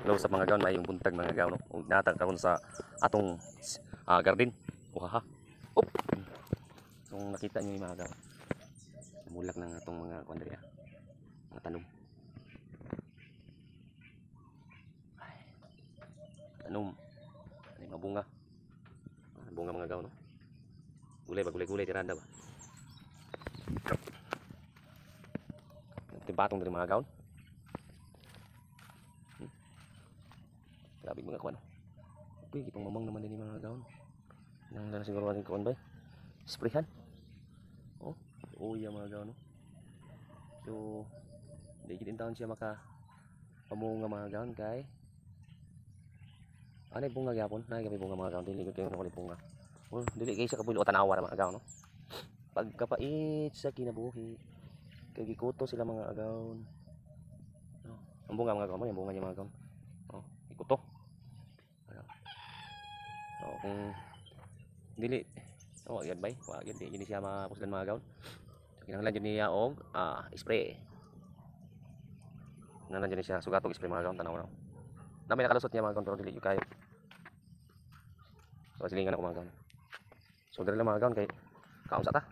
Hello sa mga gaon, may yung buntag mga gaon, no? Ug natag karon sa atong garden. Uhaha. Op. Kung nakita niyo yung mga gaon, mulak ng atong mga kuandriya, mga tanom. Tanom. Ay mga bunga. Bunga mga gaon, no? Gulay ba, gulay tiranda ba? Tibatong dari mga gaon. Grabe mga kuan. Okay, itong mamang naman din yung mga gaon. Nang na siguro ating kuan ba? Sprayhan. Oh, ya mga gaon, no? So, di gid taon siya maka pamunga mga gaon kay anay bunga gyapon, nay kami bunga mga gaon, dili gud kayo na bunga. Oh, dili kay sa kabulo tanawa mga gaon, no? Pagkapait sa kinabuhi, kay gikuto sila mga agaon. No, ang bunga mga gaon mo, yung bunga niya mga gaon. Oh, ikuto. Oh, kung dili, oh, agad bay, wa agad di siya mapuslan mga gaon. So, kinahanglan jud niya og spray. Kinahanglan jud siya sugatog spray mga gaon, tanaw na. Namay nakalusot niya mga gaon pero dili jud kayo. So silingan ako mga gaon. So dali lang mga gaon kay kaunsa ta.